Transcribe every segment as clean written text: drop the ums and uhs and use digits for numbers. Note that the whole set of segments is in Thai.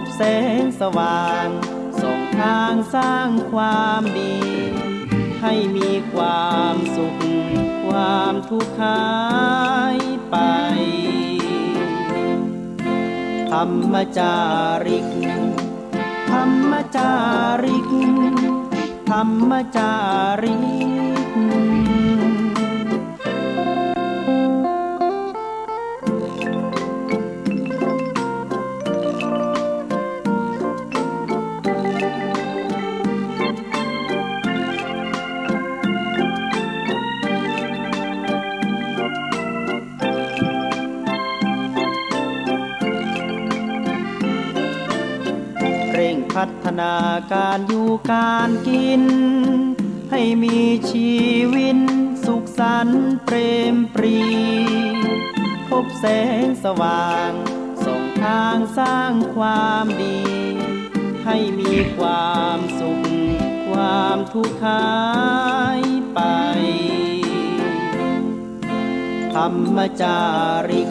บแสงสว่างส่องทางสร้างความดีให้มีความสุขความทุกข์หายไปธรรมจาริกธรรมจาริกธรรมจาริกเร่งพัฒนาการอยู่การกินให้มีชีวิตสุขสันต์เปรมปรีพบแสงสว่างส่องทางสร้างความดีให้มีความสุขความทุกข์หายไปธรรมจาริก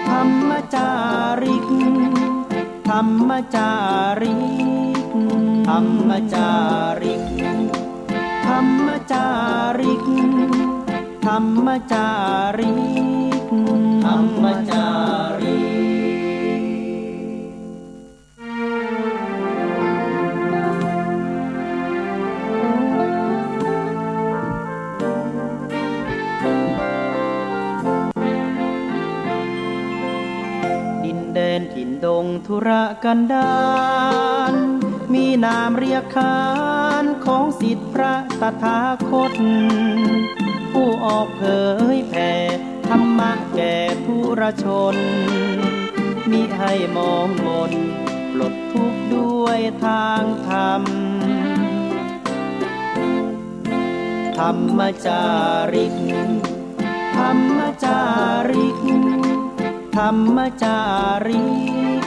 ธรรมจาริกธรรมจาริกธรรมจาริกธรรมจาริกธรรมจาริกธรรมจาริกดินแดนถิ่นดงธุรกันดารมีนามเรียกขานของศิษย์พระตถาคตผู้ออกเผยแผ่ธรรมะแก่ผู้ชนมิให้มองมนปลดทุกข์ด้วยทางธรรมธรรมจาริกธรรมจาริกธรรมจาริก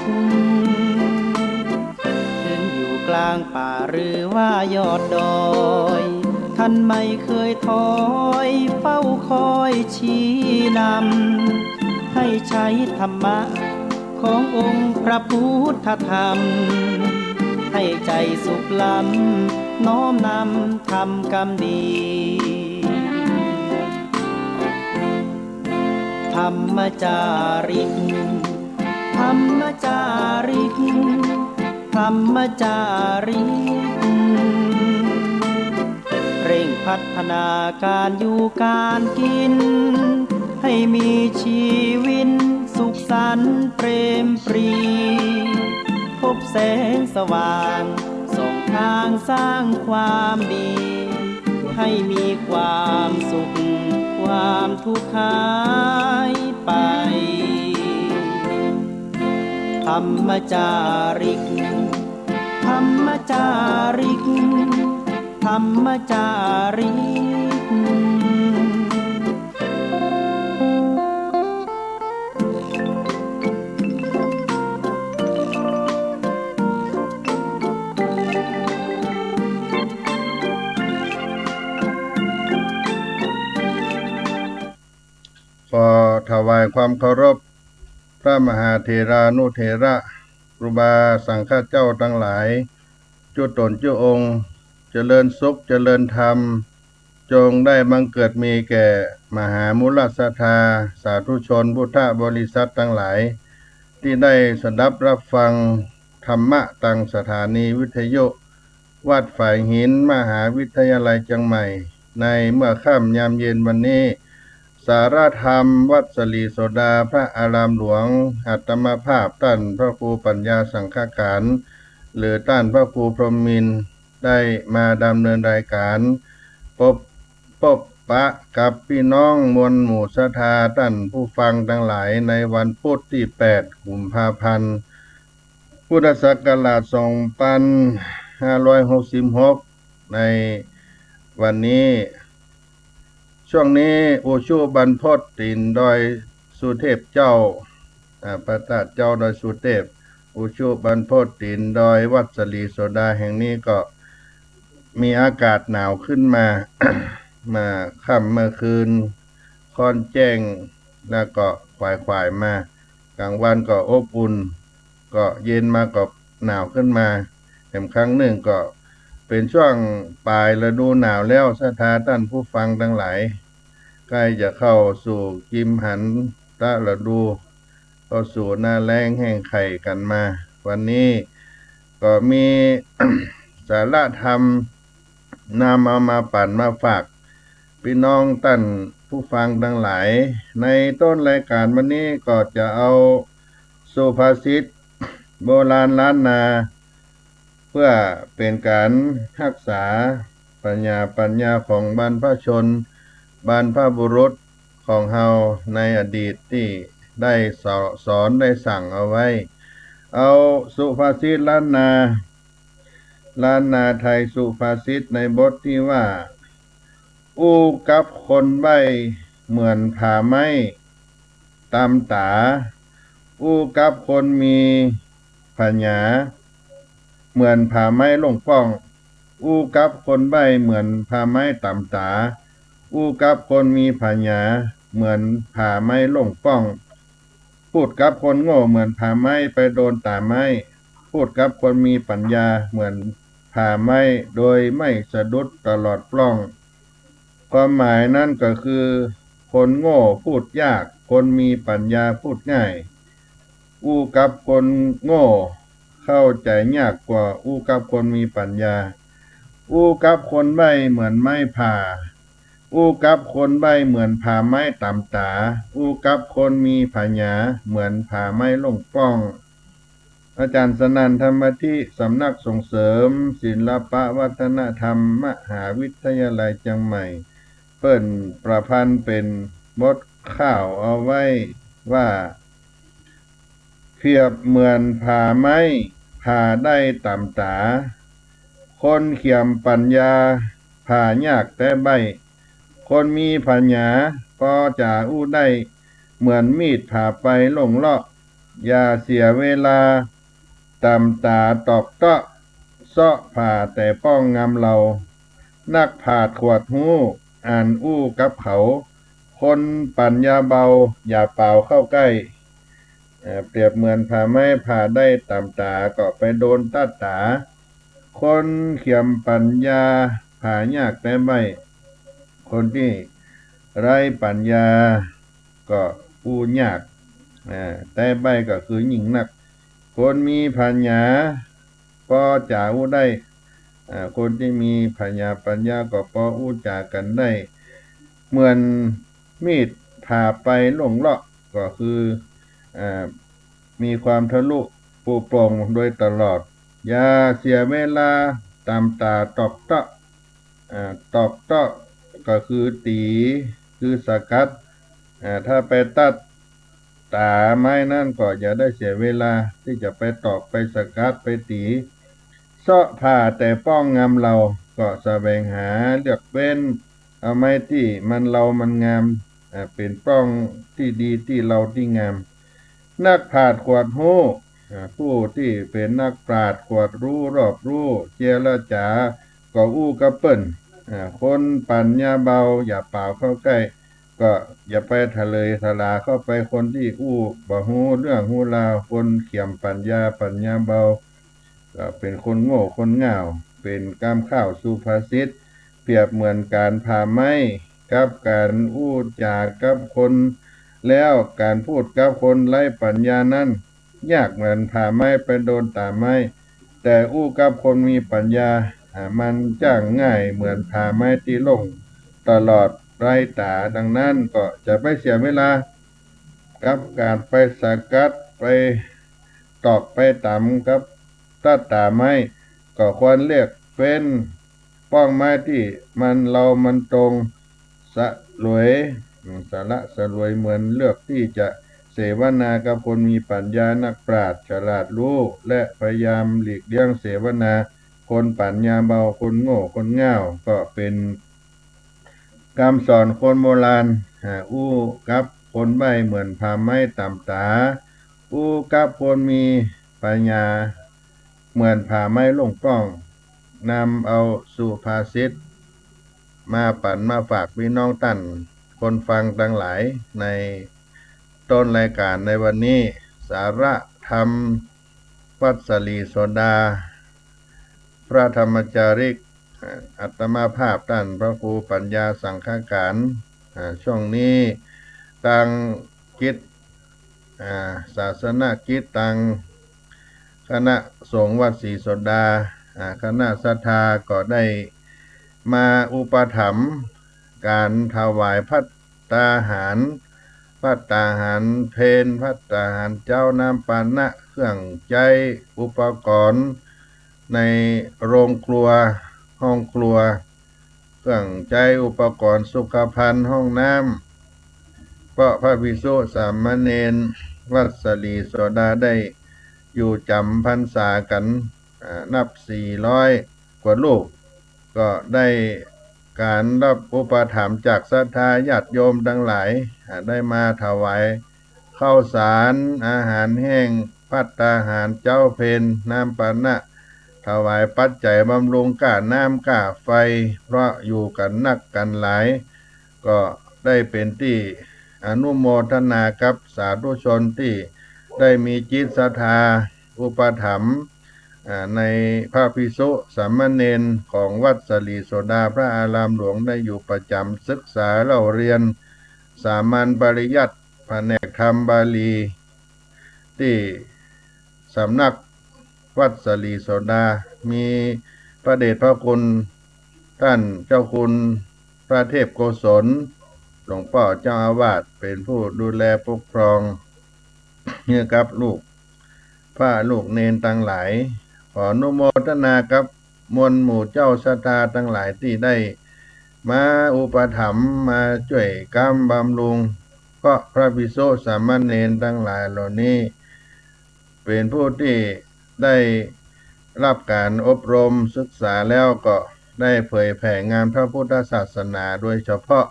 ถึงอยู่กลางป่าหรือว่ายอดดอยท่านไม่เคยถอยเฝ้าคอยชี้นำให้ใช้ธรรมะขององค์พระพุทธธรรมให้ใจสุขล้ำน้อมนำทำกรรมดีธรรมจาริกธรรมจาริกธรรมจาริกเร่งพัฒนาการอยู่การกินให้มีชีวิตสุขสันต์เปรมปรีพบแสงสว่างส่องทางสร้างความดีให้มีความสุขความทุกข์หายไปธรรมจาริกธรรมจาริกธรรมจาริกขอถวายความเคารพพระมหาเถรานุเถระครูบาสังฆเจ้าทั้งหลายจุตนจุองค์เจริญสุขเจริญธรรมจงได้บังเกิดมีแก่มหามุลศรัทธาสาธุชนพุทธบริษัททั้งหลายที่ได้สดับรับฟังธรรมะตังสถานีวิทยุวัดฝ่ายหินมหาวิทยาลัยเชียงใหม่ในเมื่อค่ำยามเย็นวันนี้สารธรรมวัดสลีโสดาพระอารามหลวงอัตมภาพท่านพระครูปัญญาสังฆการหรือท่านพระครูพรหมินทร์ได้มาดำเนินรายการพบปะกับพี่น้องมวลหมู่ศรัทธาท่านผู้ฟังทั้งหลายในวันพุธที่8 กุมภาพันธ์พุทธศักราช2566ในวันนี้ช่วงนี้อุชุบรรพตตินดอยสุเทพเจ้าพระตาเจ้าดอยสุเทพอุชุบรรพตตินดอยวัดสลีโสดาแห่งนี้ก็มีอากาศหนาวขึ้นมา มาค่ำเมื่อคืนค่อนแจ้งแล้วก็ควายมากลางวันก็อบอุ่น ก็เย็นมาก็หนาวขึ้นมาแถมครั้งหนึ่งก็เป็นช่วงปลายฤดูหนาวแล้วสถาท่านผู้ฟังทั้งหลายใกล้จะเข้าสู่กิมหันตะฤดูเข้าสู่หน้าแล้งแห้งไข่กันมาวันนี้ก็มี สาระธรรมนำเอามาปั่นมาฝากพี่น้องท่านผู้ฟังทั้งหลายในต้นรายการวันนี้ก็จะเอาสุภาษิตโบราณล้านนาเพื่อเป็นการรักษาปัญญาของบรรพชนบรรพบุรุษของเฮาในอดีตที่ได้สอนได้สั่งเอาไว้เอาสุภาษิตล้านนาไทยสุภาษิตในบทที่ว่าอู้กับคนใบ้เหมือนผ่าไม้ตำตาอู้กับคนมีปัญญาเหมือนผ่าไม้ลงป้องอู้กับคนใบ้เหมือนผ่าไม้ตำตาอู้กับคนมีปัญญาเหมือนผ่าไม้ลงป้องพูดกับคนโง่เหมือนผ่าไม้ไปโดนตาไม้พูดกับคนมีปัญญาเหมือนผ่าไม้โดยไม่สะดุดตลอดปล้องความหมายนั่นก็คือคนโง่พูดยากคนมีปัญญาพูดง่ายอู้กับคนโง่เข้าใจยากกว่าอู้กับคนมีปัญญาอู้กับคนใบ้เหมือนไม้ผ่าอู้กับคนใบ้เหมือนผ่าไม้ตำตาอู้กับคนมีปัญญาเหมือนผ่าไม้ลงป้องอาจารย์สนั่นธรรมธิสำนักส่งเสริมศิลปวัฒนธรรมมหาวิทยาลัยเชียงใหม่เปิ้นประพันธ์เป็นบทข่าวเอาไว้ว่าเพียบเหมือนผ่าไม้ผ่าได้ตำตาคนเขียมปัญญาผ่ายากแต่ใบคนมีปัญญาก็จะอู้ได้เหมือนมีดผ่าไปลงเลาะอย่าเสียเวลาตำตาตอกเตาะเซาะผ่าแต่ป้องงามเรานักผาดขวดหูอ่านอู้กับเขาคนปัญญาเบาอย่าเป่าเข้าใกล้เปรียบเหมือนผ่าไม้ผ่าได้ตำตาก็ไปโดนตาตาคนเขียมปัญญาผ่ายากแต่ใบคนที่ไร้ปัญญาก็อู้ยากแต่ใบก็คือหญิงนักคนมีปัญญาก็จะอู้ได้คนที่มีปัญญาก็พออู้จากันได้เหมือนมีดผ่าไปลงเลาะก็คือมีความทะลุปูโปร่งโดยตลอดอย่าเสียเวลาตามตาตอกเตาะตอกเตาะก็คือตีคือสกัดถ้าไปตัดตาไม้นั่นก็อย่าได้เสียเวลาที่จะไปตอกไปสกัดไปตีเสาะผ่าแต่ป้องงามเราก็แสวงหาเลือกเว้นเอาไม้ที่มันงามเป็นป้องที่ดีที่เราที่งามนักผาดขวดหูผู้ที่เป็นนักปราชญ์ขวดรู้รอบรู้เจรจาก็อู้กับเปิ้นคนปัญญาเบาอย่าเป่าเข้าใกล้ก็อย่าไปทะเลยทลาเข้าไปคนที่อู้บ่ฮู้เรื่องฮู้ราวคนเขียมปัญญาเบาก็เป็นคนโง่คนเหงาเป็นกามข้าวสุภาษิตเปรียบเหมือนการผ่าไม้กับการอู้จากับคนแล้วการพูดกับคนไร้ปัญญานั้นยากเหมือนผ่าไม้ไปโดนตาไม้แต่อู้กับคนมีปัญญามันจ้างง่ายเหมือนผ่าไม้ที่ลงตลอดไร้ตาดังนั้นก็จะไม่เสียเวลากับการไปสกัดไปตอกไปตำกับตัดตาไม้ก็ควรเลือกเป็นป้องไม้ที่มันตรงสะลวยสาระสลวยเหมือนเลือกที่จะเสวนากับคนมีปัญญานักปราชญ์ฉลาดรู้และพยายามหลีกเลี่ยงเสวนาคนปัญญาเบาคนโง่คนง่าวก็เป็นคำสอนคนโบราณอู้กับคนใบ้เหมือนผ่าไม้ตำตาอู้กับคนมีปัญญาเหมือนผ่าไม้ลงป้องนำเอาสุภาษิตมาปั่นมาฝากพี่น้องท่านคนฟังทั้งหลายในต้นรายการในวันนี้สาระธรรม วัดสลีโสดา พระธรรมจาริกอัตมาภาพท่านพระครูปัญญาสังฆการช่วงนี้ตังกิจศาสนกิจตังคณะสงฆ์วัดศรีโสดาคณะศรัทธาก็ได้มาอุปถัมภ์การถวายภัตตาหารเพลภัตตาหารเจ้าน้ำปานะเครื่องใจอุปกรณ์ในโรงครัวห้องครัวเครื่องใจอุปกรณ์สุขภัณฑ์ห้องน้ำเพราะพระภิกษุสามเณรวัดสลีโสดาได้อยู่จำพรรษากันนับ400กว่าลูกก็ได้การรับอุปถัมภ์จากศรัทธาญาติโยมทั้งหลายได้มาถวายข้าวสารอาหารแห้งภัตตาหารเจ้าเพลน้ำปานะถวายปัจจัยบำรุงก่าน้ำก่าไฟเพราะอยู่กันนักกันหลายก็ได้เป็นที่อนุโมทนากับสาธุชนที่ได้มีจิตศรัทธาอุปถัมภ์ในพระภิกษุสามเณรของวัดสลีโสดาพระอารามหลวงได้อยู่ประจำศึกษาเล่าเรียนสามัญปริยัติแผนกธรรมบาลีที่สำนักวัดสลีโสดามีพระเดชพระคุณท่านเจ้าคุณพระเทพโกศลหลวงพ่อเจ้าอาวาสเป็นผู้ดูแลปกครองเนี่ยกับลูกพระลูกเนนทั้งหลายขออนุโมทนากับมวลหมู่เจ้าศรัทธาทั้งหลายที่ได้มาอุปถัมภ์มาช่วยกำบำรุงเพราะพระภิกษุสามเณรทั้งหลายเหล่านี้เป็นผู้ที่ได้รับการอบรมศึกษาแล้วก็ได้เผยแผ่งานพระพุทธศาสนาโดยเฉพาะ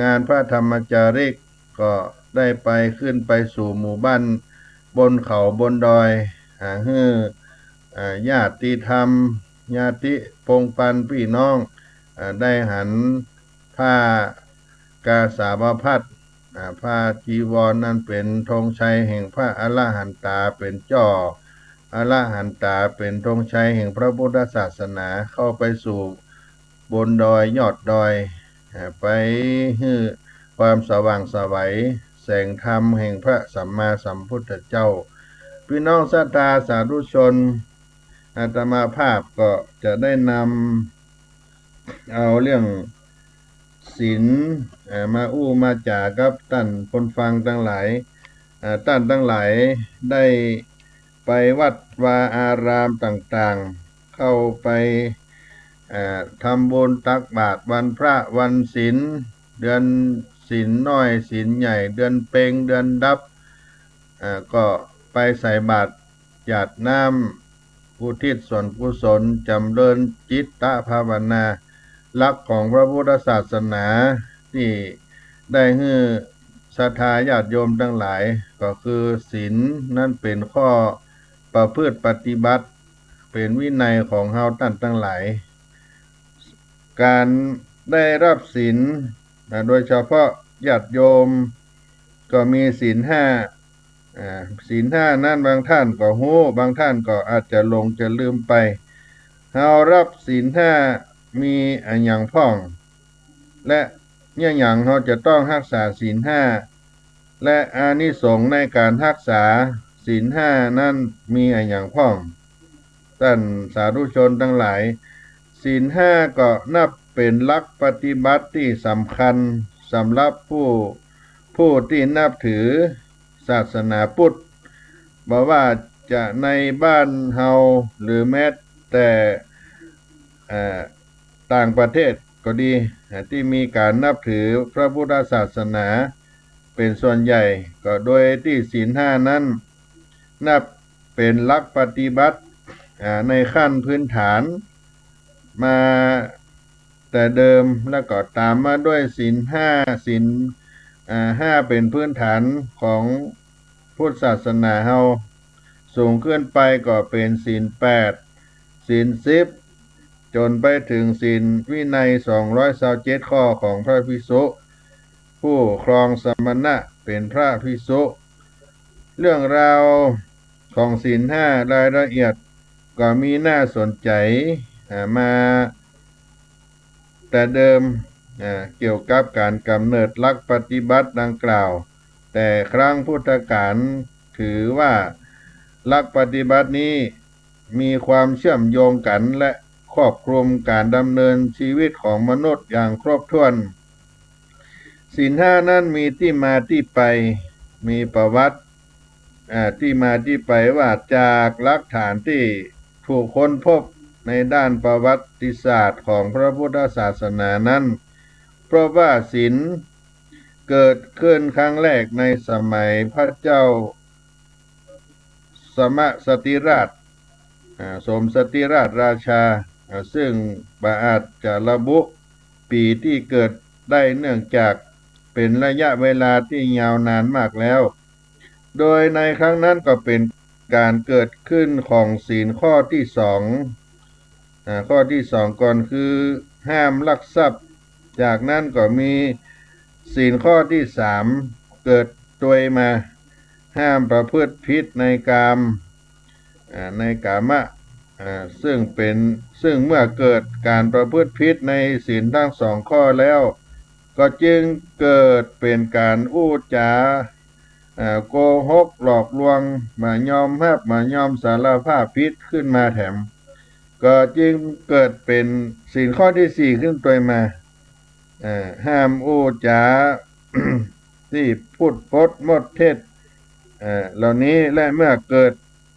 งานพระธรรมจาริกก็ได้ไปขึ้นไปสู่หมู่บ้านบนเขาบนดอยให้ญาติธรรมญาติปงปันพี่น้องได้หันผ้ากาสาวพัสผ้าจีวรนั้นเป็นธงชัยแห่งพระอรหันตาเป็นจ้ออรหันตาเป็นธงชัยแห่งพระพุทธศาสนาเข้าไปสู่บนดอยยอดดอยไปให้ความสว่างไสวแสงธรรมแห่งพระสัมมาสัมพุทธเจ้าพี่น้องศรัทธาสาธุชนอาตมาภาพก็จะได้นำเอาเรื่องศีลมามาจากับท่านคนฟังทั้งหลายท่านทั้งหลายได้ไปวัดวาอารามต่างๆเข้าไปทำบุญตักบาตรวันพระวันศีลเดือนศีลน้อยศีลใหญ่เดือนเพ็งเดือนดับก็ไปใส่บาตรหยาดน้ำอุทิศส่วนกุศลจำเริญจิตตภาวนาหลักของพระพุทธศาสนาที่ได้ให้ศรัทธาญาติโยมทั้งหลายก็คือศีลนั่นเป็นข้อประพฤติปฏิบัติเป็นวินัยของเฮาท่านทั้งหลายการได้รับศีลโดยเฉพาะญาติโยมก็มีศีลห้าศีลห้านั้นบางท่านก็ฮู้บางท่านก็อาจจะหลงจะลืมไปเฮารับศีลห้ามีอันหยังพ้องและเนี่ยหยังเฮาจะต้องรักษาศีลห้าและอานิสงส์ในการรักษาศีลห้านั้นมีอันหยังพ้องท่านสาธุชนทั้งหลายศีลห้าก็นับเป็นหลักปฏิบัติที่สำคัญสำหรับผู้ที่นับถือศาสนาพุทธบ่ว่าจะในบ้านเฮาหรือแม้แต่ต่างประเทศก็ดีที่มีการนับถือพระพุทธศาสนาเป็นส่วนใหญ่ก็โดยที่ศีลห้านั้นนับเป็นหลักปฏิบัติในขั้นพื้นฐานมาแต่เดิมแล้วก็ตามมาด้วยศีลห้าศีลห้าเป็นพื้นฐานของพุทธศาสนาเฮาสูงขึ้นไปก็เป็นศีล8ศีล10จนไปถึงศีลวินัย227ข้อของพระภิกษุผู้ครองสมณะเป็นพระภิกษุเรื่องราว ของศีลห้ารายละเอียดก็มีน่าสนใจมาแต่เดิมเกี่ยวกับการกำเนิดหลักปฏิบัติดังกล่าวแต่ครั้งพุทธกาลถือว่าหลักปฏิบัตินี้มีความเชื่อมโยงกันและครอบคลุมการดำเนินชีวิตของมนุษย์อย่างครบถ้วนศีลห้านั้นมีที่มาที่ไปมีประวัติที่มาที่ไปว่าจากหลักฐานที่ถูกค้นพบในด้านประวัติศาสตร์ของพระพุทธศาสนานั้นเพราะว่าศีลเกิดขึ้นครั้งแรกในสมัยพระเจ้าสมสติราชสมสติราชราชาซึ่งบาอาจจะระบุปีที่เกิดได้เนื่องจากเป็นระยะเวลาที่ยาวนานมากแล้วโดยในครั้งนั้นก็เป็นการเกิดขึ้นของศีลข้อที่สองข้อที่สองก่อนคือห้ามลักทรัพย์จากนั้นก็มีศีลข้อที่สามเกิดตัวมาห้ามประพฤติผิดในกามในกามะซึ่งเมื่อเกิดการประพฤติผิดในศีลทั้งสองข้อแล้วก็จึงเกิดเป็นการอู้จาโกหกหลอกลวงมายอมรับมายอมสารภาพผิดขึ้นมาแถมก็จึงเกิดเป็นศีลข้อที่สี่ขึ้นตัวมาห้ามอู้จา ที่พูดปดมดเท็จเหล่านี้และเมื่อเกิด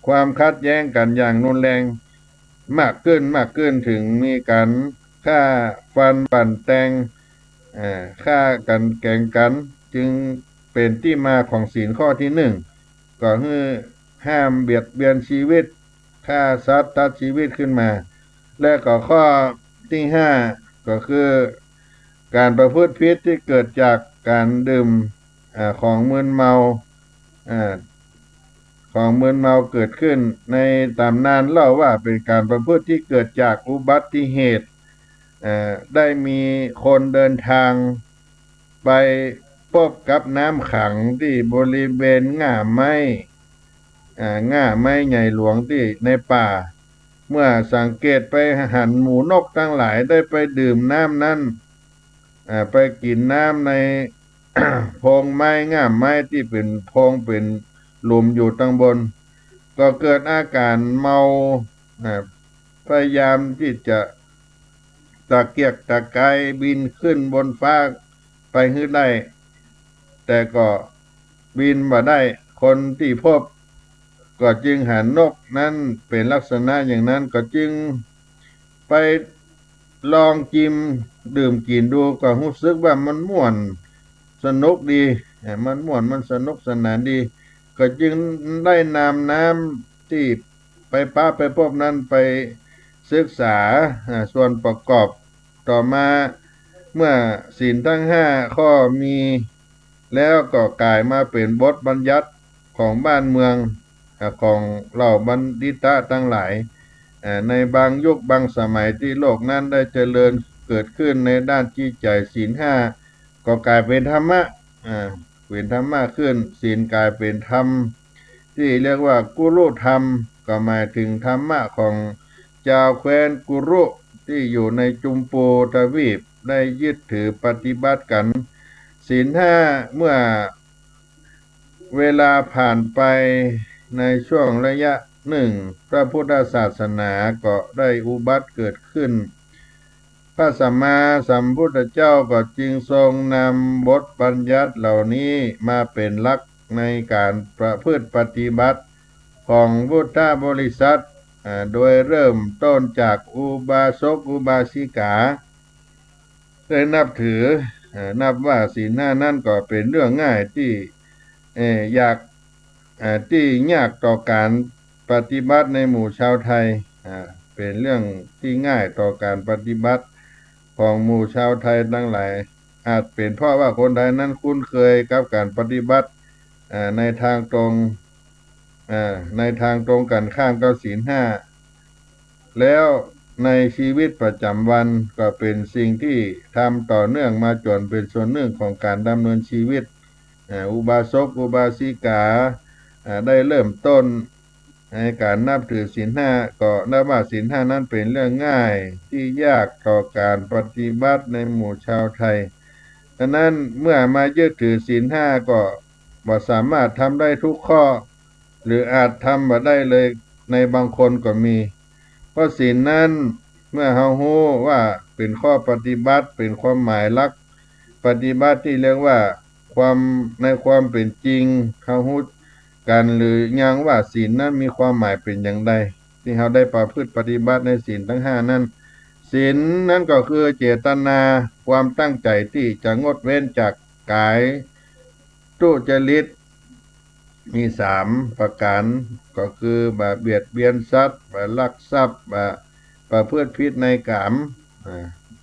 ความขัดแย้งกันอย่างรุนแรงมากขึ้นถึงมีการฆ่าฟันปั่นแตงฆ่ากันแกล้งกันจึงเป็นที่มาของศีลข้อที่หนึ่งก็คือห้ามเบียดเบียนชีวิตฆ่าสัตว์ตัดชีวิตขึ้นมาและก็ข้อที่ห้าก็คือการประพฤติผิดที่เกิดจากการดื่มของมึนเมาของมึนเมาเกิดขึ้นในตำนานเล่าว่าเป็นการประพฤติที่เกิดจากอุบัติเหตุได้มีคนเดินทางไปพบกับน้ำขังที่บริเวณง่าไม้ใหญ่หลวงที่ในป่าเมื่อสังเกตไปหันหมูนกทั้งหลายได้ไปดื่มน้ำนั้นไปกินน้ำใน โพรงไม้ง่ามไม้ที่เป็นโพรงเป็นหลุมอยู่ตั้งบนก็เกิดอาการเมาพยายามที่จะตะเกียกตะกายบินขึ้นบนฟ้าไปให้ได้แต่ก็บินมาได้คนที่พบก็จึงหันนกนั้นเป็นลักษณะอย่างนั้นก็จึงไปลองจิ้มดื่มกินดูก็รู้สึกว่ามันม่วนสนุกดีมันม่วนมันสนุกสนานดีก็จึงได้นำน้ำที่ไปพบนั้นไปศึกษาส่วนประกอบต่อมาเมื่อศีลทั้งห้าข้อมีแล้วก็กลายมาเป็นบทบัญญัติของบ้านเมืองของเหล่าบัณฑิตะทั้งหลายในบางยุคบางสมัยที่โลกนั้นได้เจริญเกิดขึ้นในด้านจิตใจศีลห้าก็กลายเป็นธรรมะเป็นธรรมะขึ้นศีลกลายเป็นธรรมที่เรียกว่ากุรุธรรมก็หมายถึงธรรมะของชาวแคว้นกุรุที่อยู่ในจุมพูทวีปได้ยึดถือปฏิบัติกันศีลห้าเมื่อเวลาผ่านไปในช่วงระยะหนึ่งพระพุทธศาสนาก็ได้อุบัติเกิดขึ้นพระสัมมาสัมพุทธเจ้าก็จึงทรงนำบทบัญญัติเหล่านี้มาเป็นหลักในการประพฤติปฏิบัติของพุทธบริษัทโดยเริ่มต้นจากอุบาสกอุบาสิกาได้นับถือนับว่าศีลห้านั่นก็เป็นเรื่องง่ายที่อยากที่ยากต่อการปฏิบัติในหมู่ชาวไทยเป็นเรื่องที่ง่ายต่อการปฏิบัติของหมู่ชาวไทยทั้งหลายอาจเป็นเพราะว่าคนไทยนั้นคุ้นเคยกับการปฏิบัติในทางตรงกันข้ามกับศีลห้าแล้วในชีวิตประจำวันก็เป็นสิ่งที่ทำต่อเนื่องมาจนเป็นส่วนหนึ่งของการดำเนินชีวิตอุบาสกอุบาสิกาได้เริ่มต้น ในการนับถือศีลห้าก็นับว่าศีลห้านั้นเป็นเรื่องง่ายที่ยากต่อการปฏิบัติในหมู่ชาวไทยดังนั้นเมื่อมายึดถือศีลห้าก็บ่สามารถทำได้ทุกข้อหรืออาจทำบ่ได้เลยในบางคนก็มีเพราะศีลนั้นเมื่อเฮาฮู้ว่าเป็นข้อปฏิบัติเป็นความหมายหลักปฏิบัติที่เรียกว่าความในความเป็นจริงเฮาฮู้กันหรือยังว่าศีลนั้นมีความหมายเป็นอย่างใดที่เฮาได้ประพฤติปฏิบัติในศีลทั้งห้านั้นศีลนั้นก็คือเจตนาความตั้งใจที่จะงดเว้นจากกายทุจริตมี3 ประการก็คือบ่เบียดเบียนสัตว์บ่ลักทรัพย์บ่ประพฤติผิดในกาม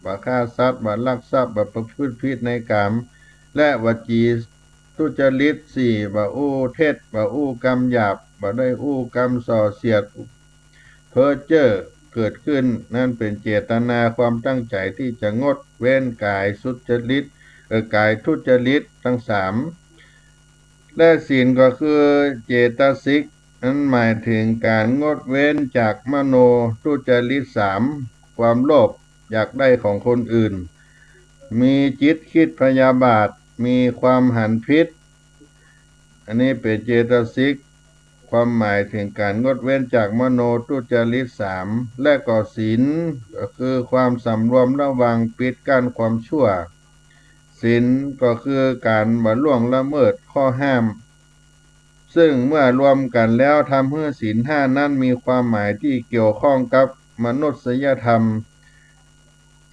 บ่ฆ่าสัตว์บ่ลักทรัพย์บ่ประพฤติผิดในกามและวจีทุจริต4บ่อู้เท็จบ่อู้กรรมหยาบบ่ได้อู้กรรมส่อเสียดเพ้อเจ้อเกิดขึ้นนั่นเป็นเจตนาความตั้งใจที่จะงดเว้นกายทุจริตกายทุจริตทั้ง3และศีลก็คือเจตสิกนั้นหมายถึงการงดเว้นจากมโนทุจริต3ความโลภอยากได้ของคนอื่นมีจิตคิดพยาบาทมีความหันพิษอันนี้เป็นเจตสิกความหมายถึงการงดเว้นจากมโนทุจริต3และก็ศีลก็คือความสำรวมระวังปิดกั้นความชั่วศีลก็คือการบ่ล่วงละเมิดข้อห้ามซึ่งเมื่อรวมกันแล้วทำให้ศีลห้านั้นมีความหมายที่เกี่ยวข้องกับมนุษยธรรม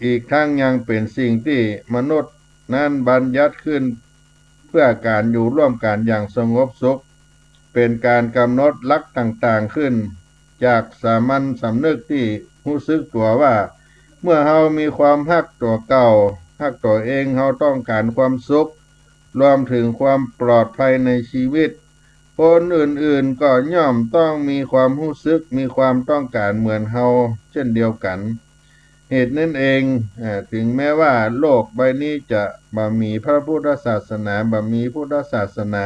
อีกทั้งยังเป็นสิ่งที่มนุษย์นั้นบัญญัติขึ้นเพื่อการอยู่ร่วมกันอย่างสงบสุขเป็นการกำหนดหลักต่างๆขึ้นจากสามัญสำนึกที่รู้สึกตัวว่าเมื่อเฮามีความฮักตัวเก่าฮักตัวเองเฮาต้องการความสุขรวมถึงความปลอดภัยในชีวิตคนอื่นๆก็ย่อมต้องมีความรู้สึกมีความต้องการเหมือนเฮาเช่นเดียวกันเหตุนั้นเองถึงแม้ว่าโลกใบนี้จะบ่มีพระพุทธศาสนาบ่มีพุทธศาสนา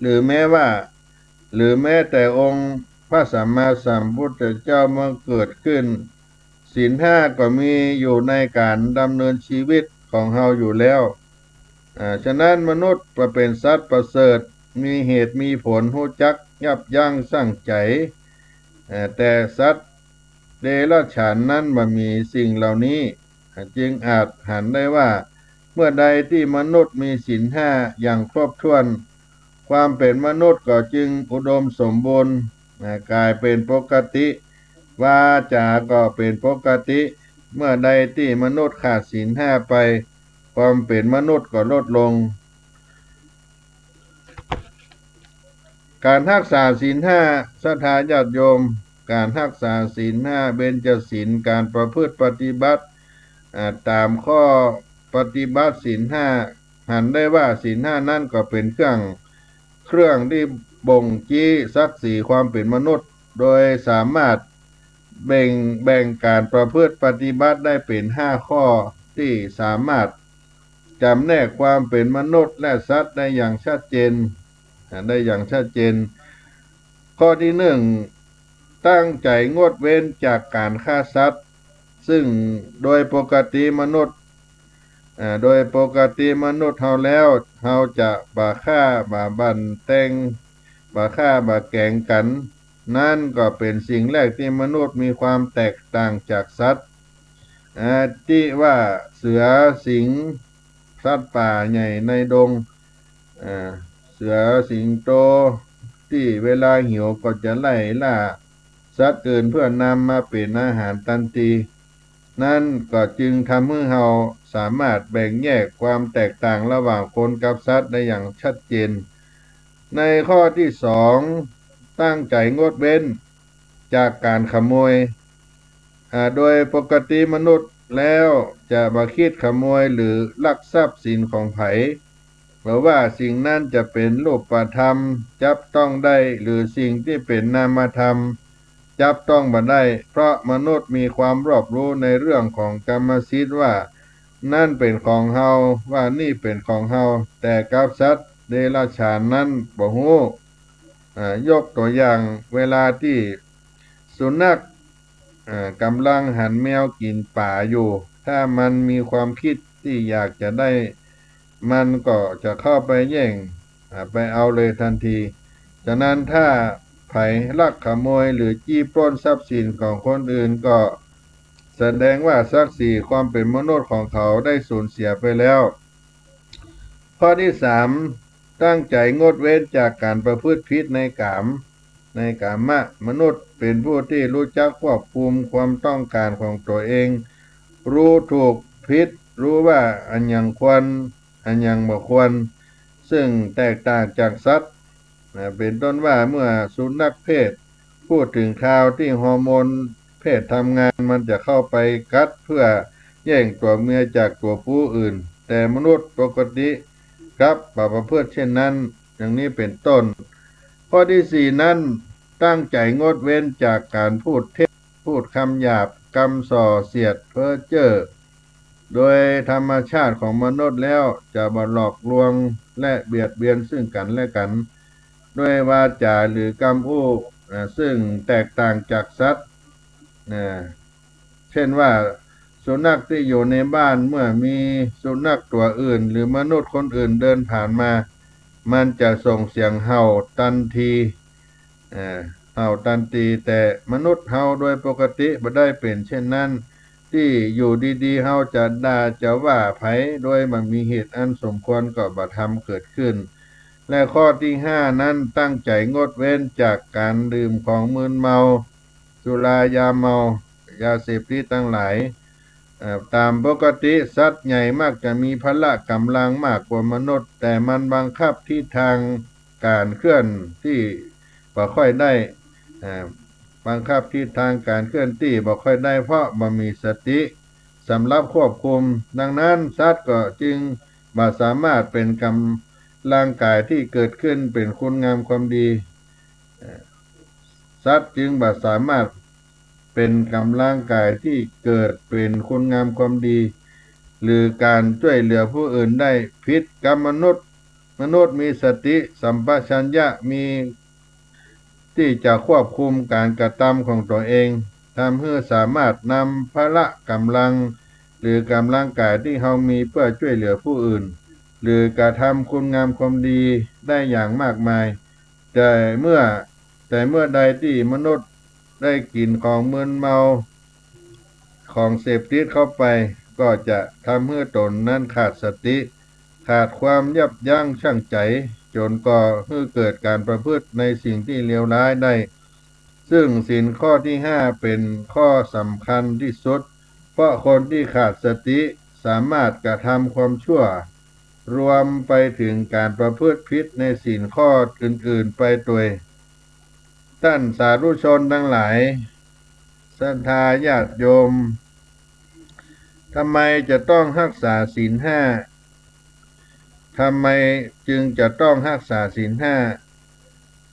หรือแม้แต่องค์พระสัมมาสัมพุทธเจ้าเมื่อเกิดขึ้นศีลห้าก็มีอยู่ในการดำเนินชีวิตของเฮาอยู่แล้วฉะนั้นมนุษย์ก็เป็นสัตว์ประเสริฐมีเหตุมีผลรู้จักยับยั้งชั่งใจแต่สัตว์เดรัจฉานนั้นบ่มีสิ่งเหล่านี้จึงอาจหันได้ว่าเมื่อใดที่มนุษย์มีศีลห้าอย่างครบถ้วนความเป็นมนุษย์ก็จึงอุดมสมบูรณ์กายเป็นปกติวาจาก็เป็นปกติเมื่อใดที่มนุษย์ขาดศีลห้าไปความเป็นมนุษย์ก็ลดลงการรักษาศีลห้าศรัทธาญาติโยมการรักษาศีลห้าเบญจศีลการประพฤติปฏิบัติตามข้อปฏิบัติศีลห้าหันได้ว่าศีลห้านั่นก็เป็นเครื่องที่บ่งชี้ศักดิ์ศรีความเป็นมนุษย์โดยสามารถแบ่งการประพฤติปฏิบัติได้เป็น5ข้อที่สามารถจำแนกความเป็นมนุษย์และสัตว์ได้อย่างชัดเจนข้อที่ตั้งใจงดเว้นจากการฆ่าสัตว์ซึ่งโดยปกติมนุษย์เฮาแล้วเฮาจะบ่ฆ่าบ่บั่นแต่งบ่ฆ่าบ่แกล้งกันนั่นก็เป็นสิ่งแรกที่มนุษย์มีความแตกต่างจากสัตว์ที่ว่าเสือสิงห์สัตว์ป่าใหญ่ในดงเสือสิงโตที่เวลาหิวก็จะไล่ล่าสัตว์อื่นเพื่อนำมาเป็นอาหารทันทีนั่นก็จึงทำให้เราสามารถแบ่งแยกความแตกต่างระหว่างคนกับสัตว์ได้อย่างชัดเจนในข้อที่ตั้งใจงดเว้นจากการขโมยโดยปกติมนุษย์แล้วจะบ่คิดขโมยหรือลักทรัพย์สินของไผเพราะว่าสิ่งนั้นจะเป็นรูปธรรมจับต้องได้หรือสิ่งที่เป็นนามธรรมจับต้องบ่ได้เพราะมนุษย์มีความรอบรู้ในเรื่องของกรรมสิทธิ์ว่านั่นเป็นของเฮาว่านี่เป็นของเฮาแต่กับสัตว์เดรัจฉานนั้นบ่ฮู้ ยกตัวอย่างเวลาที่สุนัขกำลังหันแมวกินป่าอยู่ถ้ามันมีความคิดที่อยากจะได้มันก็จะเข้าไปแย่งไปเอาเลยทันทีฉะนั้นถ้าไผลักขโมยหรือจี้ปล้นทรัพย์สินของคนอื่นก็แสดงว่าศักดิ์ศรีความเป็นมนุษย์ของเขาได้สูญเสียไปแล้วข้อที่สามตั้งใจงดเว้นจากการประพฤติผิดในกามะมนุษย์เป็นผู้ที่รู้จักควบคุมความต้องการของตัวเองรู้ถูกผิดรู้ว่าอันยังควรอันยังบ่ควรซึ่งแตกต่างจากสัตว์เป็นต้นว่าเมื่อสุนัขเพศพูดถึงคราวที่ฮอร์โมนเพศทำงานมันจะเข้าไปกัดเพื่อแย่งตัวเมียจากตัวผู้อื่นแต่มนุษย์ปกติครับประพฤติเช่นนั้นอย่างนี้เป็นต้นข้อที่สี่นั้นตั้งใจงดเว้นจากการพูดเท็จพูดคำหยาบกำส่อเสียดเพ้อเจ้อโดยธรรมชาติของมนุษย์แล้วจะบ่หลอกลวงและเบียดเบียนซึ่งกันและกันด้วยวาจาหรือกำอู้ซึ่งแตกต่างจากสัตว์นะเช่นว่าสุนัขที่อยู่ในบ้านเมื่อมีสุนัขตัวอื่นหรือมนุษย์คนอื่นเดินผ่านมามันจะส่งเสียงเห่าทันทีเห่าทันทีแต่มนุษย์เห่าโดยปกติบ่ได้เป็นเช่นนั้นที่อยู่ดีๆเฮาจะด่าจะว่าไผโดยบ่มีเหตุอันสมควรก็บ่ทำเกิดขึ้นและข้อที่ห้านั้นตั้งใจงดเว้นจากการดื่มของมึนเมาสุรายาเมายาเสพติดทั้งหลายตามปกติสัตว์ใหญ่มักจะมีพละกำลังมากกว่ามนุษย์แต่มันบังคับที่ทางการเคลื่อนที่บ่ค่อยได้บังคับทิศทางการเคลื่อนที่บ่ค่อยได้เพราะบ่มีสติสำหรับควบคุมดังนั้นสัตว์ก็จึงบ่สามารถเป็นกำลังกายที่เกิดขึ้นเป็นคุณงามความดีสัตว์จึงบ่สามารถเป็นกำลังกายที่เกิดเป็นคุณงามความดีหรือการช่วยเหลือผู้อื่นได้ผิดกับมนุษย์มีสติสัมปชัญญะมีที่จะควบคุมการกระทำของตัวเองทำให้สามารถนำพละกำลังหรือกำลังกายที่เรามีเพื่อช่วยเหลือผู้อื่นหรือกระทำคุณงามความดีได้อย่างมากมายแต่เมื่อใดที่มนุษย์ได้กินของมึนเมาของเสพติดเข้าไปก็จะทำให้ตนนั้นขาดสติขาดความยับยั้งชั่งใจจนก่อให้เกิดการประพฤติในสิ่งที่เลวร้ายได้ซึ่งศีลข้อที่ห้าเป็นข้อสำคัญที่สุดเพราะคนที่ขาดสติสามารถกระทำความชั่วรวมไปถึงการประพฤติผิดในศีลข้ออื่นๆไปด้วยท่านสาธุชนทั้งหลายศรัทธาญาติโยมทำไมจะต้องรักษาศีลห้าทำไมจึงจะต้องรักษาศีลห้า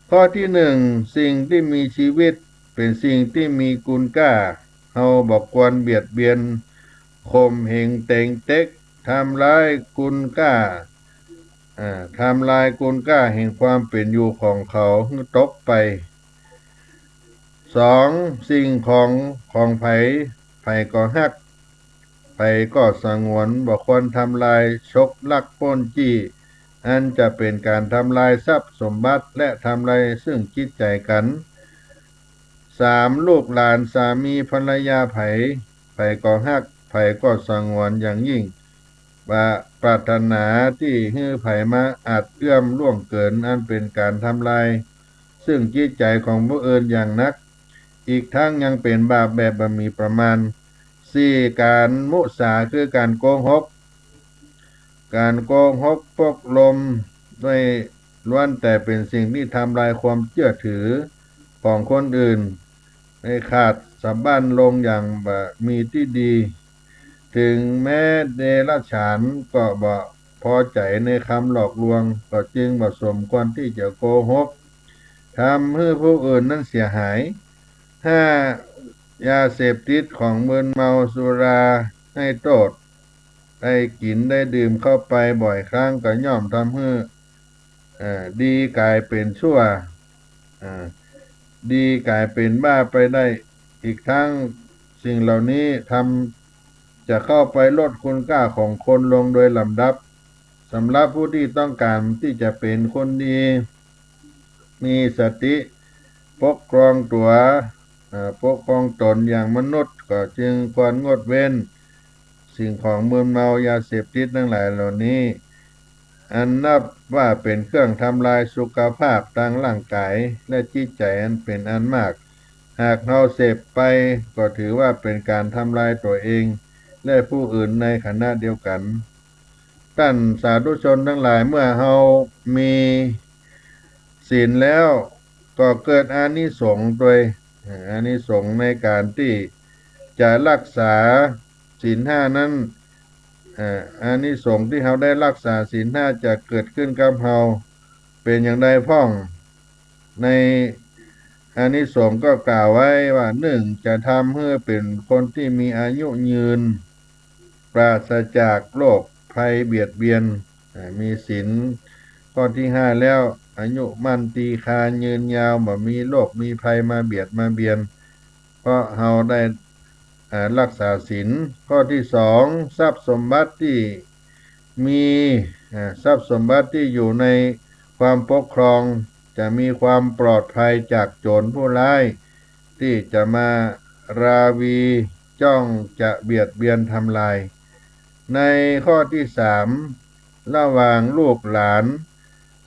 ข้อที่หนึ่งสิ่งที่มีชีวิตเป็นสิ่งที่มีคุณค่าเฮาบ่ควรเบียดเบียนข่มเหงเต็งเต็กทำลายคุณค่าทำลายคุณค่าแห่งความเป็นอยู่ของเขาให้ตกไปสองสิ่งของไผก็ฮักไผก็สงวนบ่ควรทำลายฉกลักปล้นจี้อันจะเป็นการทำลายทรัพย์สมบัติและทำลายซึ่งจิตใจกันสามลูกหลานสามีภรรยาไผก็ฮักไผก็สงวนอย่างยิ่งปรารถนาที่ให้ไผมาอาจเอื้อมล่วงเกินอันเป็นการทำลายซึ่งจิตใจของผู้อื่นอย่างนักอีกทั้งยังเป็นบาปแบบบ่มีประมาณสี่การมุสาคือการโกหกปกลมด้วยล้วนแต่เป็นสิ่งที่ทำลายความเชื่อถือของคนอื่นให้ขาดสะบั้นลงอย่างบ่มีที่ดีถึงแม้เดรัจฉานก็บ่พอใจในคำหลอกลวงก็จึงบ่สมควรที่จะโกหกทำให้ผู้อื่นนั้นเสียหายห้ายาเสพติดของมึนเมาสุราให้โทษได้กินได้ดื่มเข้าไปบ่อยครั้งก็ย่อมทำให้ดีกลายเป็นชั่ว อ่าดีกลายเป็นบ้าไปได้อีกทั้งสิ่งเหล่านี้จะเข้าไปลดคุณค่าของคนลงโดยลำดับสำหรับผู้ที่ต้องการที่จะเป็นคนดีมีสติปกครองตัวปกครองตนอย่างมนุษย์ก็จึงควรงดเว้นสิ่งของมึนเมายาเสพติดทั้งหลายเหล่านี้อันนับว่าเป็นเครื่องทำลายสุขภาพทางร่างกายและจิตใจอันเป็นอันมากหากเราเสพไปก็ถือว่าเป็นการทำลายตัวเองและผู้อื่นในขณะเดียวกันท่านสาธุชนทั้งหลายเมื่อเรามีศีลแล้วก็เกิดอานิสงส์โดยอานิสงส์ในการที่จะรักษาศีลห้านั้นอานิสงส์ที่เราได้รักษาศีลห้าจะเกิดขึ้นกับเราเป็นอย่างใดพ้องในอานิสงส์ก็กล่าวไว้ว่าหนึ่งจะทำให้เป็นคนที่มีอายุยืนปราศจากโรคภัยเบียดเบียนมีศีลข้อที่ห้าแล้วอายุมั่นตีคายืนยาวบ่มีโรคมีภัยมาเบียดมาเบียนเพราะเราได้รักษาศีลข้อที่สองทรัพย์สมบัติที่มีทรัพย์สมบัติที่อยู่ในความปกครองจะมีความปลอดภัยจากโจรผู้ร้ายที่จะมาราวีจ้องจะเบียดเบียนทำลายในข้อที่สามระหว่างลูกหลาน